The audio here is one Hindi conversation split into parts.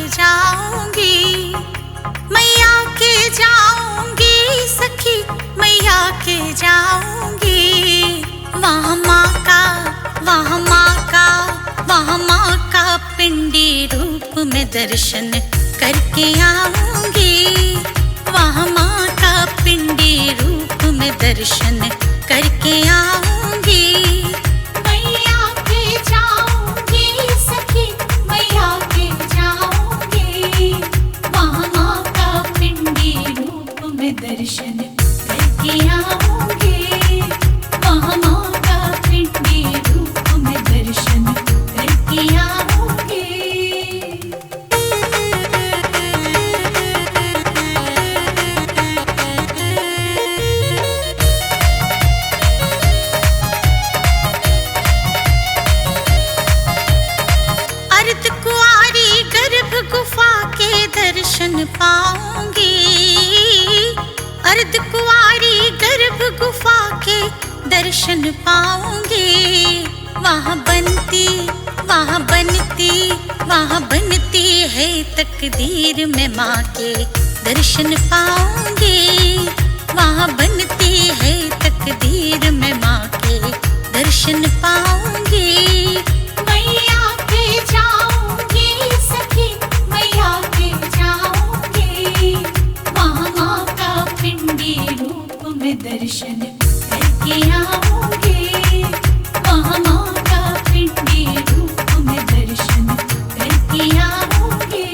जाऊंगी, मैया के जाऊंगी सखी, मैया के जाऊंगी। वहाँ माँ का, वहाँ माँ का, वहाँ माँ का पिंडी रूप में दर्शन करके आऊंगी। वहाँ माँ का पिंडी रूप में दर्शन करके आऊंगी। मैया के जाऊंगी सखी, मैया के जाऊंगी। वहाँ माँ का पिंडी रूप में दर्शन करके आऊंगी। वहाँ माँ का पिंडी रूप में दर्शन करके आऊंगी। अर्धकुंवारी गर्भ गुफा के दर्शन पाऊंगी। अर्धकुंवारी गर्भ गुफा के दर्शन पाऊंगी। वहाँ बनती, वहाँ बनती, वहाँ बनती है तकदीर में माँ के दर्शन पाऊंगी। वहाँ बनती है तकदीर में माँ के दर्शन पाऊंगी। मैया के जाऊंगी सखी, मैया के जाऊंगी। वहाँ माँ का पिंडी रूप में दर्शन करके आऊंगी। वहाँ माँ का पिंडी रूप में दर्शन करके आऊंगी।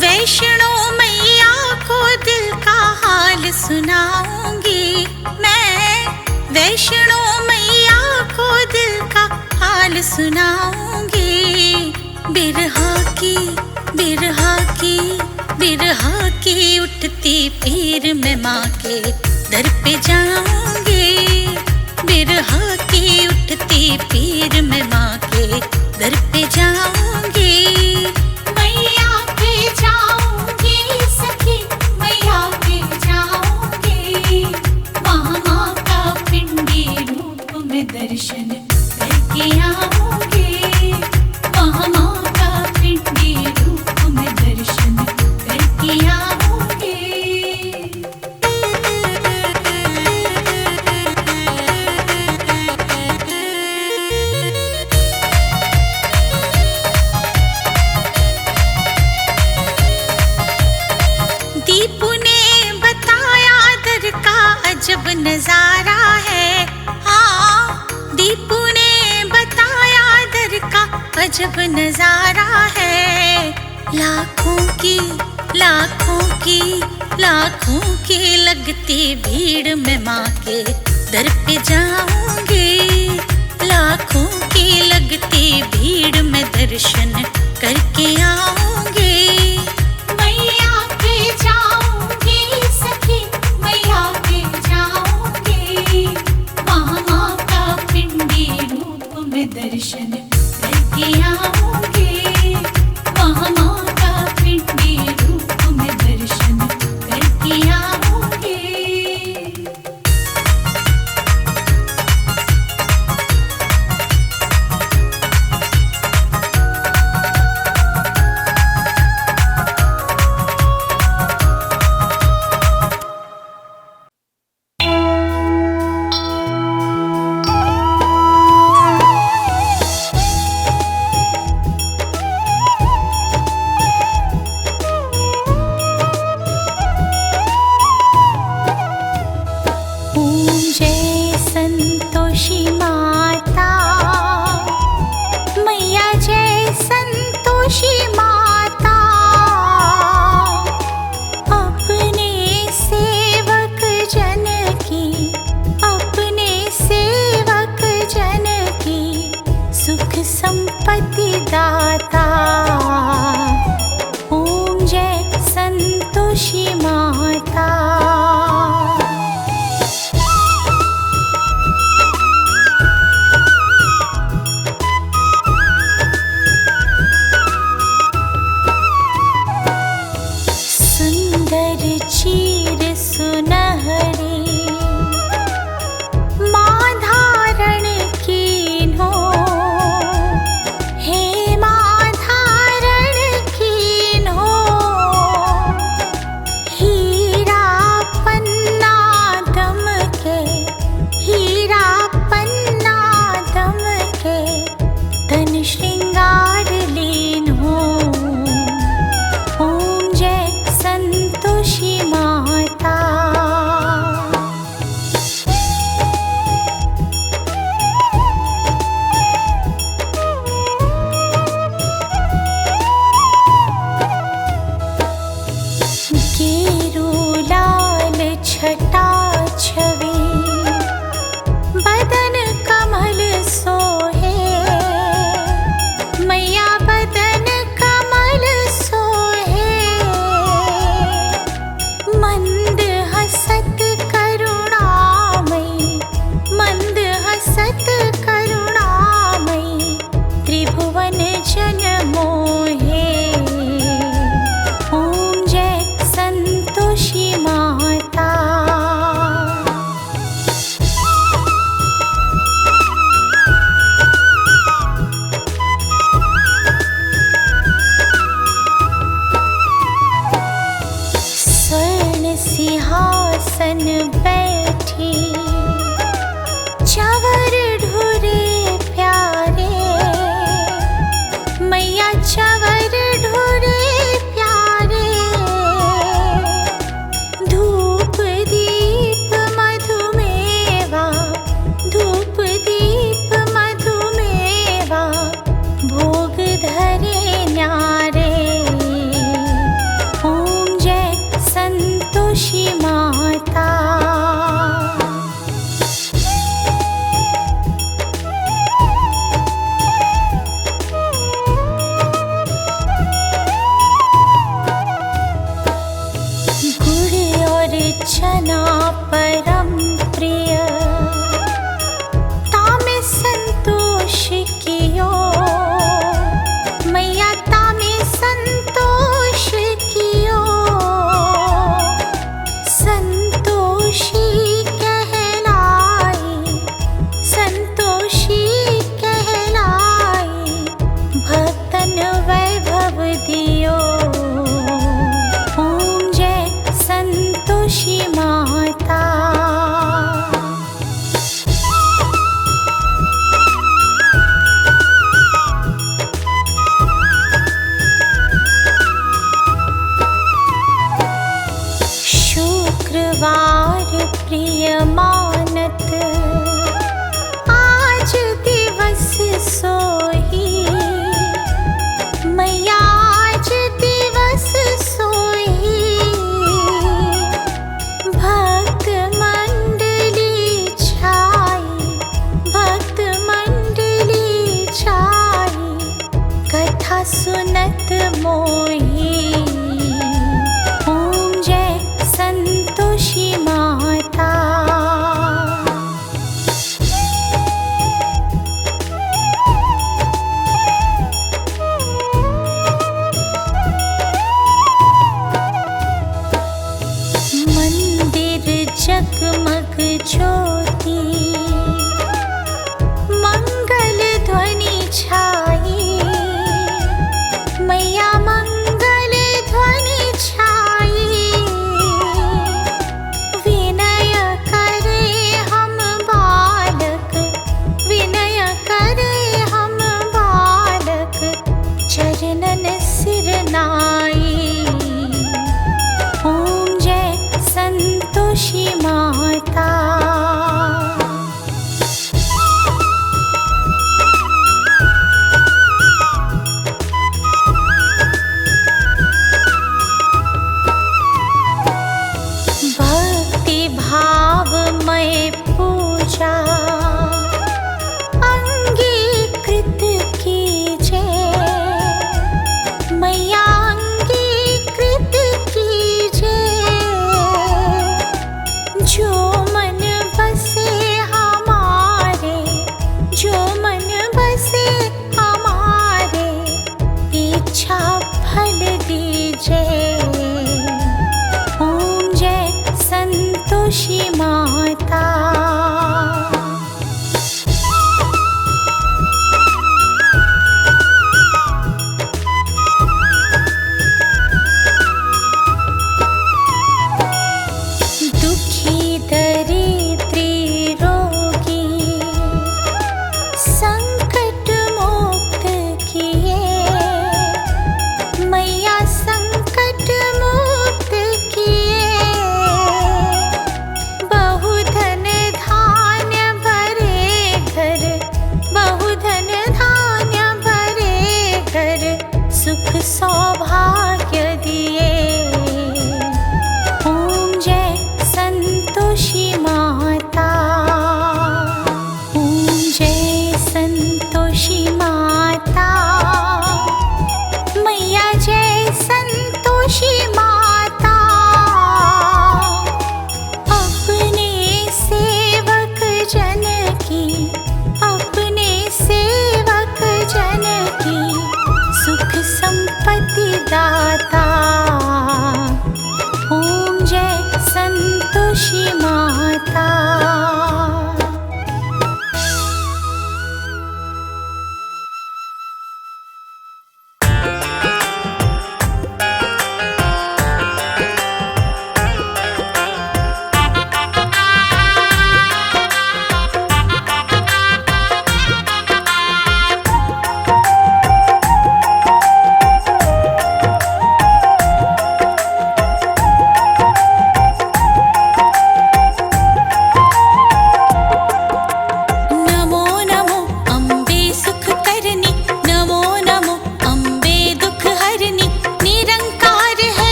वैष्णो मैया को दिल का हाल सुनाऊंगी मैं। वैष्णो मैया को दिल का हाल सुनाऊंगी। बिरहा की, बिरहा की, बिरहा की उठती पीर में माँ के दर पे जाऊंगी। बिरहा की उठती पीर में माँ के दर पे जाऊंगी। मैया के जाऊंगी सखी, मैया के जाऊंगी। वहाँ माँ का पिंडी रूप में दर्शन करके आऊंगी। वहाँ माँ का पिंडी रूप में दर्शन करके आऊंगी। दीपू ने बताया दर का अजब नजारा है। हाँ, दीपू ने बताया दर का अजब नजारा है। लाखों की, लाखों की, लाखों की लगती भीड़ में माँ के दर पे जाऊंगी। लाखों की लगती भीड़ में दर्शन करके आऊंगी। मैया के जाऊंगी सखी, मैया के जाऊंगी। वहाँ माँ का पिंडी रूप में दर्शन करके आऊंगी। वहाँ माँ का पिंडी रूप में दर्शन करके आऊंगी। सत करुणामयी त्रिभुवन जन मोहे। ओम जय संतोषी माता। स्वर्ण सिंहासन बैठी, चंवर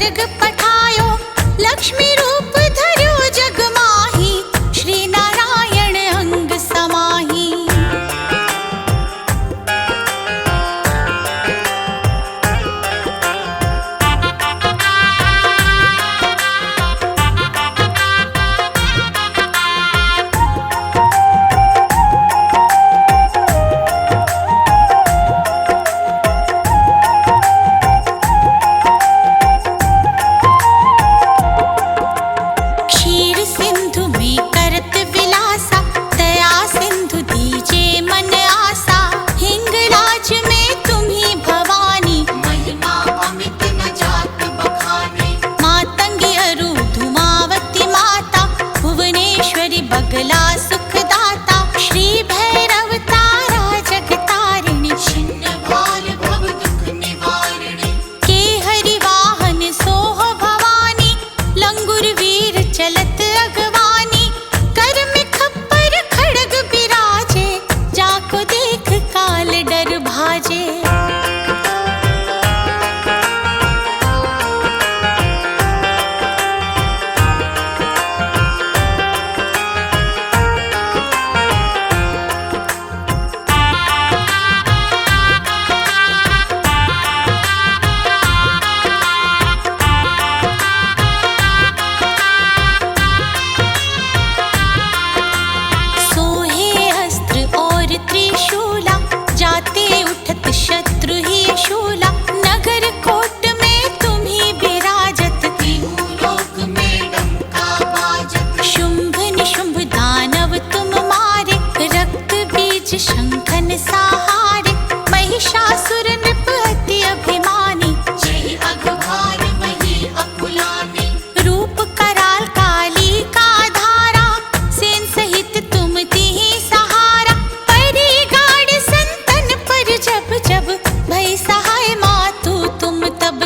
स्वर्ग पठायो, लक्ष्मी रूप धर्यो जग माही, श्री नारायण अंग समाही। बगला सुखदाता, श्री भैरव तारा जगतारिणी, छिन्न भाल भव दुख निवारिणी। के हरि वाहन सोह भवानी, लंगुर वीर चलत अगवानी। कर में खप्पर खड़ग बिराजे, जाको देख काल डर भाजे। जाते उठत शत्रु ही शूला, नगर कोट में तुम्ही बिराजत, लोक में डंका बाजत। शुंभ निशुंभ दानव तुम मारे, रक्त बीज शंखन सहारे। महिषासुर नृप अति अभिमानी, जय अघभार मही अकुलानी। रूप कराल काली का धारा, सेन सहित तुम तिहि सहारा। परी गाड़ संतन पर जब जब, भई सहाय मातु तुम तब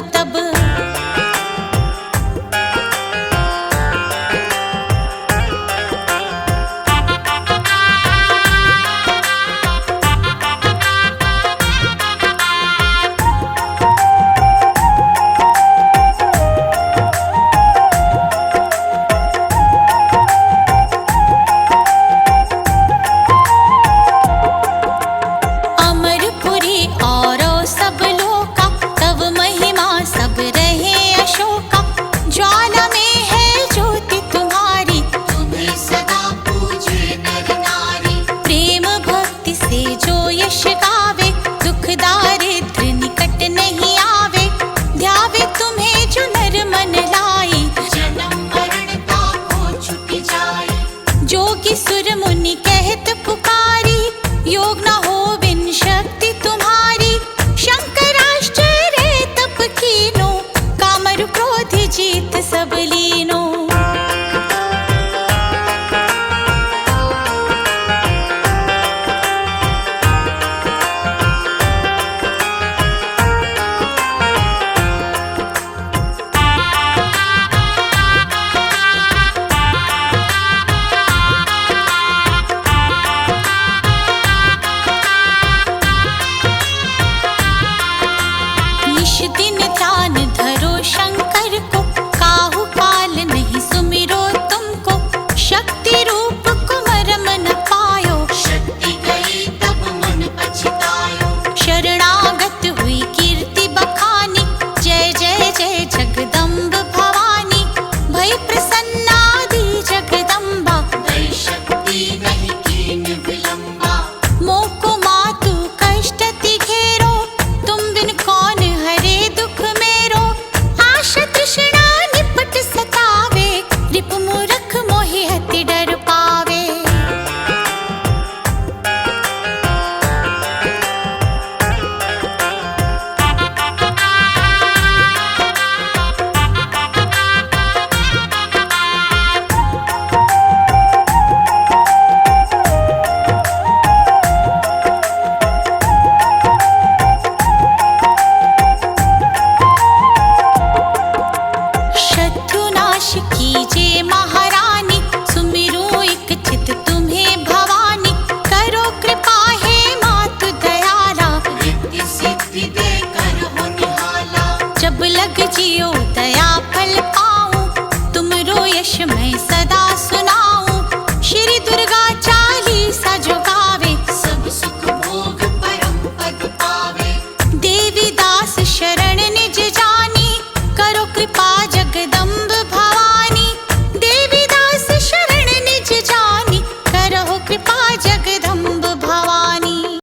शरण निज जानी, करो कृपा जगदम्ब भवानी। देवीदास शरण निज जानी, करो कृपा जगदम्ब भवानी।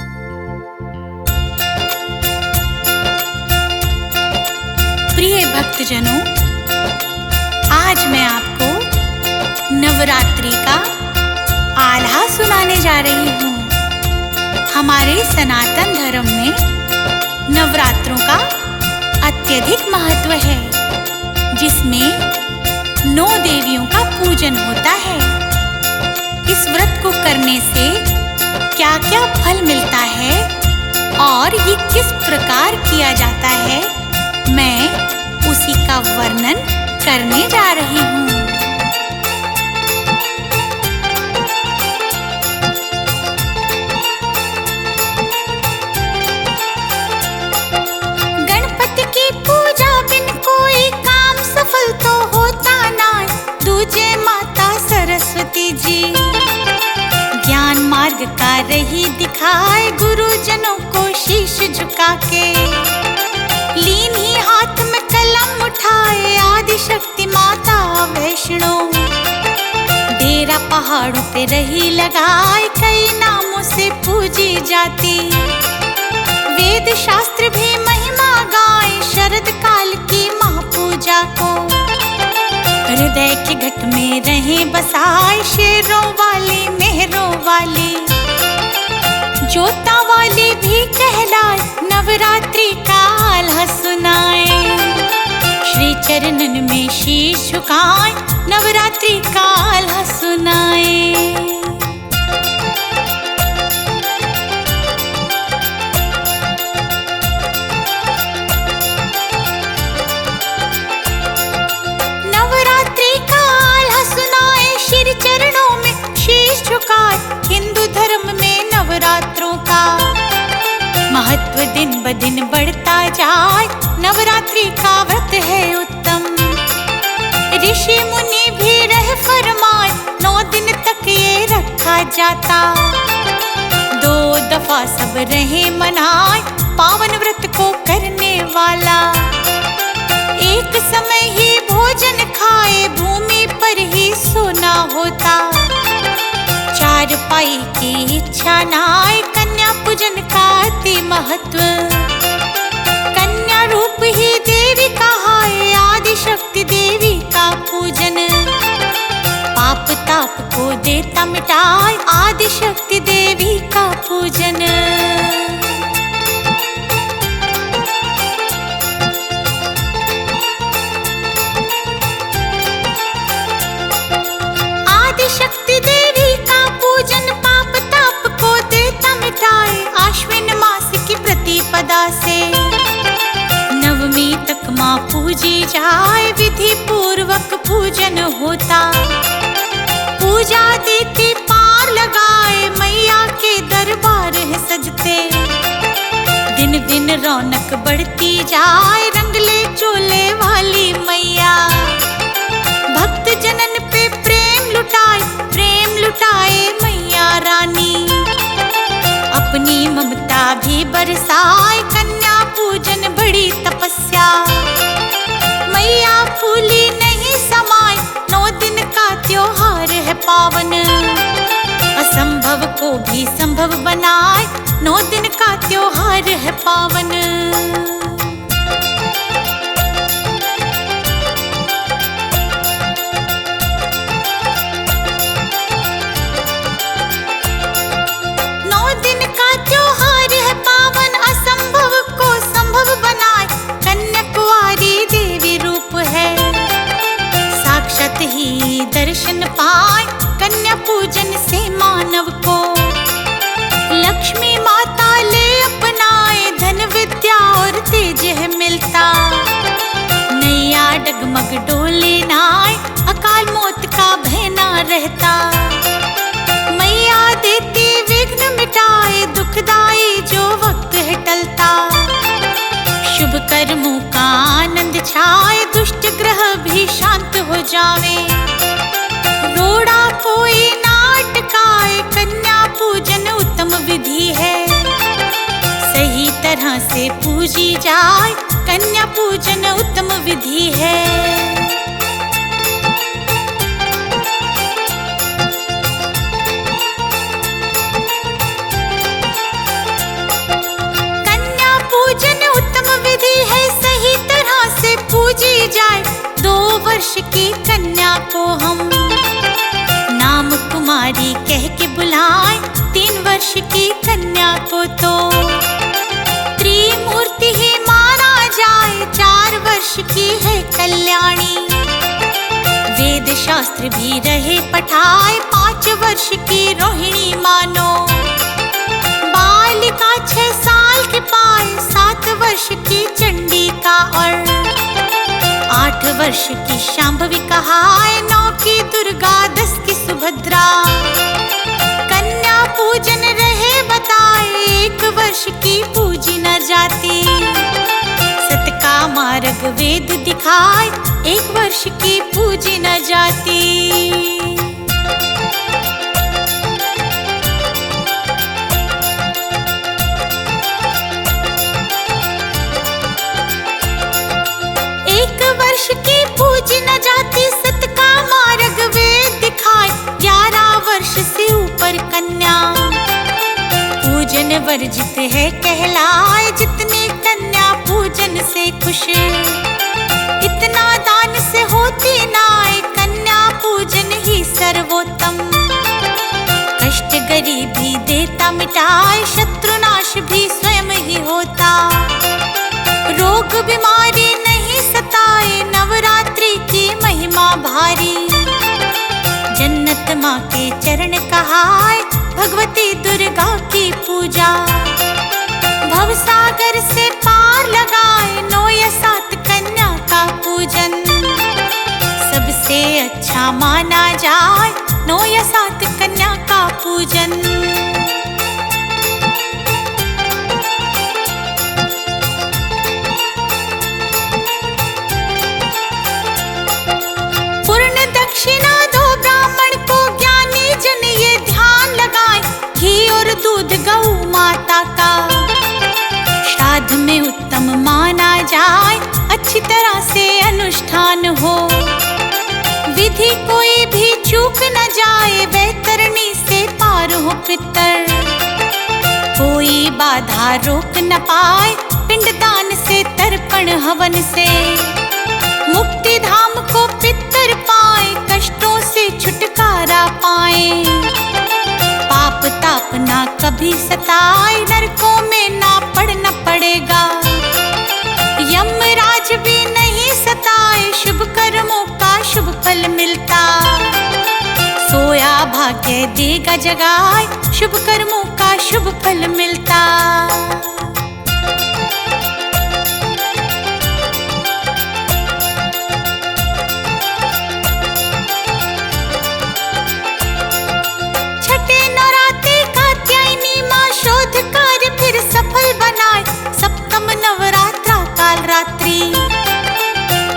प्रिय भक्तजनों, आज मैं आपको नवरात्रि का आल्हा सुनाने जा रही हूँ। हमारे सनातन धर्म में नवरात्रों का अत्यधिक महत्व है, जिसमें 9 देवियों का पूजन होता है। इस व्रत को करने से क्या क्या फल मिलता है और ये किस प्रकार किया जाता है, मैं उसी का वर्णन करने जा रही हूँ। गणपति की पूजा बिन कोई काम सफल तो होता ना, दूजे माता सरस्वती जी ज्ञान मार्ग का रही दिखाए, गुरुजनों को शीश झुका के। लीन ही हाथ में कलम उठाए, आदि शक्ति माता वैष्णो। डेरा पहाड़ों पे रही लगाए, कई नामों से पूजी जाती। वेद शास्त्र भी महिमा गाए, शरद काल की महापूजा को। हृदय के घट में रहे बसाए, शेरों वाली मेहरों वाली। जोता वाली भी कहलाए, नवरात्रि का आल्हा सुनाए। श्री चरणन में शीश झुकाए, नवरात्रि का आल्हा सुनाए। नवरात्रि का आल्हा सुनाए, श्री चरणों में शीश झुकाए। हिंदू धर्म में नवरात्रों का महत्व दिन ब दिन बढ़ता जाए, नवरात्रि का व्रत है उत्तम। ऋषि मुनि भी रह फरमाए, 9 दिन तक ये रखा जाता। 2 दफा सब रहे मनाए, पावन व्रत को करने वाला। एक समय ही भोजन खाए, भूमि पर ही सोना होता। 4 पाई की इच्छा नाय, कन्या पूजन का अति महत्व। कन्या रूप ही देवी कहाए, आदि शक्ति देवी का पूजन। पाप ताप को देता मिटाए, आदि शक्ति देवी का पूजन। आदि शक्ति देवी का पूजन, पाप ताप को देता मिटाए। आश्विन मास की प्रतिपदा से नवमी तक माँ पूजी जाए, विधि पूर्वक पूजन होता। पूजा देती पार लगाए, मैया के दरबार है सजते। दिन दिन रौनक बढ़ती जाए, रंगले चोले वाली मैया। भक्त जनन पे प्रेम लुटाए मैया रानी। अपनी ममता भी बरसाए, कन्या पूजन बड़ी तपस्या। मैया फूली नहीं समाए, 9 दिन का त्योहार है पावन। असंभव को भी संभव बनाए, 9 दिन का त्योहार है पावन। ही दर्शन पाए, कन्या पूजन से मानव को। लक्ष्मी माता ले अपनाए, धन विद्या और तेज है मिलता। नैया डगमग डोले नाय, अकाल मौत का भय ना रहता। मैया देती विघ्न मिटाए, दुखदाई जो वक्त है टलता। शुभ कर्मों का आनंद छाए, दुष्ट ग्रह भी शांत हो जावे। रोड़ा कोई नाटकाए, कन्या पूजन उत्तम विधि है। सही तरह तरह से पूजी जाए, कन्या पूजन उत्तम विधि है। कन्या पूजन उत्तम विधि है, सही तरह से पूजी जाए। 2 वर्ष की कन्या को हम नाम कुमारी कह के बुलाए, 3 वर्ष की कन्या को तो त्रिमूर्ति ही माना जाए। 4 वर्ष की है कल्याणी, वेद शास्त्र भी रहे पठाए। 5 वर्ष की रोहिणी मानो, बालिका 6 साल के पाए। 7 वर्ष की चंडिका और 8 वर्ष की शांभवी कहाए। 9 की दुर्गा, 10 की सुभद्रा, कन्या पूजन रहे बताए। 1 वर्ष की पूजी न जाती, 7 का मार्ग वेद दिखाए। 1 वर्ष की पूजी न जाती। वर्ष की पूजी न जाती, 7 का मार्ग वेद दिखाए। 11 वर्ष से ऊपर कन्या पूजन वर्जित है कहलाए। जितने कन्या पूजन से खुश, इतना दान से होती नाय। कन्या पूजन ही सर्वोत्तम, कष्ट गरीबी देता मिटाए। शत्रुनाश भी स्वयं ही होता, रोग बीमारी नहीं सताए। नवरात्रि की महिमा भारी, जन्नत माँ के चरण कहाए। भगवती दुर्गा की पूजा, भवसागर से पार लगाए। 9 या 7 कन्या का पूजन सबसे अच्छा माना जाए। 9 या 7 कन्या का पूजन। दक्षिणा 2 ब्राह्मण को, ज्ञानी जन ये ध्यान लगाए। घी और दूध गौ माता का श्राद्ध में उत्तम माना जाए। अच्छी तरह से अनुष्ठान हो, विधि कोई भी चूक न जाए। वैतरणी से पार हो पितर, कोई बाधा रोक न पाए। पिंडदान से, तर्पण हवन से, मुक्ति धाम को पितर पाए। कष्टों से छुटकारा पाए, पाप ताप ना कभी सताए। नरकों में ना पड़ना पड़ेगा, यमराज भी नहीं सताए। शुभ कर्मों का शुभ फल मिलता, सोया भाग्य देगा जगाए। शुभ कर्मों का शुभ फल मिलता।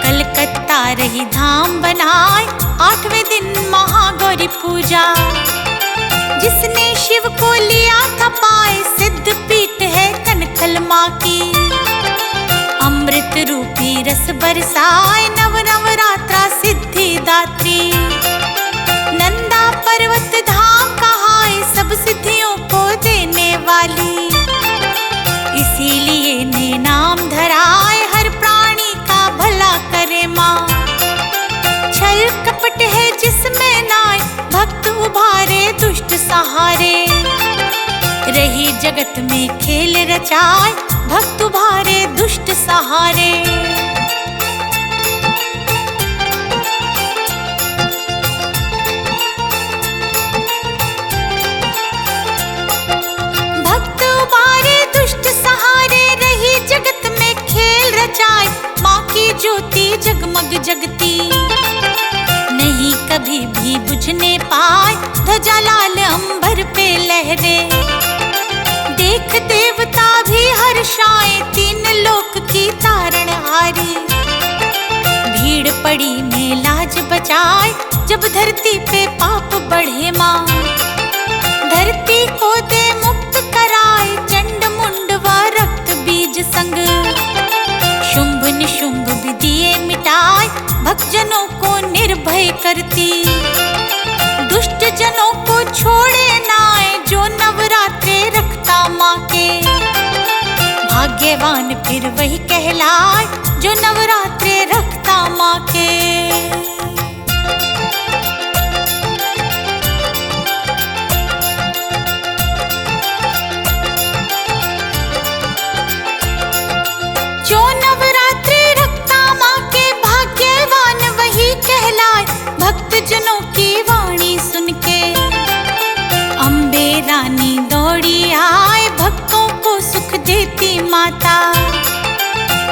कलकत्ता रही धाम बनाए। 8वें दिन महागौरी पूजा, जिसने शिव को लिया था पाए। सिद्ध पीठ है कनकल माँ की, अमृत रूपी रस बरसाए। नवरात्रा सिद्धि दात्री, नंदा पर्वत धाम कहाए। सब सिद्धियों को देने वाली, इसीलिए ने नाम धराए। हर प्राणी का भला करे माँ, छल कपट है जिसमें नाय। भक्त उभारे दुष्ट सहारे, रही जगत में खेल रचाए। भक्त उभारे दुष्ट सहारे। भक्त उभारे दुष्ट सहारे, रही जगत में खेल रचाए। माँ की ज्योति जगमग जगती, नहीं कभी भी बुझने पाए। ध्वजा लाल अंबर पे लहरे, देख देवता भी हर्षाए। 3 लोक की तारण हारी, भीड़ पड़ी में लाज बचाए। जब धरती पे पाप बढ़े माँ, धरती को दे मुक्त कराए। चंड मुंड व रक्त भी संग। शुंभ निशुंभ भी दिए मिटाए, भक्तजनों को निर्भय करती। दुष्ट जनों को छोड़े नाए, जो नवरात्रे रखता माँ के। भाग्यवान फिर वही कहलाए, जो नवरात्रे रखता माँ के। जो नवरात्रे रखता माँ के, भाग्यवान वही कहलाए, भक्त जनों की वाणी सुन के। अम्बे रानी दौड़ी आए, भक्तों को सुख देती माता।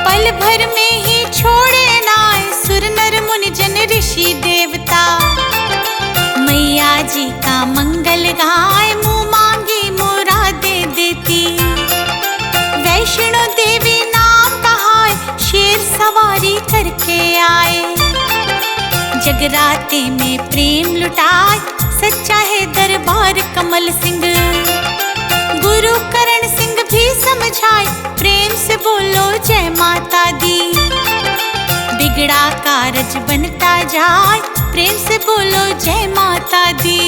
पल भर में ही छोड़े नाए, सुर नर मुनि जन ऋषि देवता। मैया जी का मंगल गाए, मुँह मांगी मुरादें देती। वैष्णो देवी नाम कहाए, शेर सवारी करके आए। जगराते में प्रेम लुटाए, सच्चा है दरबार कमल सिंह। गुरु करण सिंह भी समझाए, प्रेम से बोलो जय माता दी। बिगड़ा कारज बनता जाए, प्रेम से बोलो जय माता दी।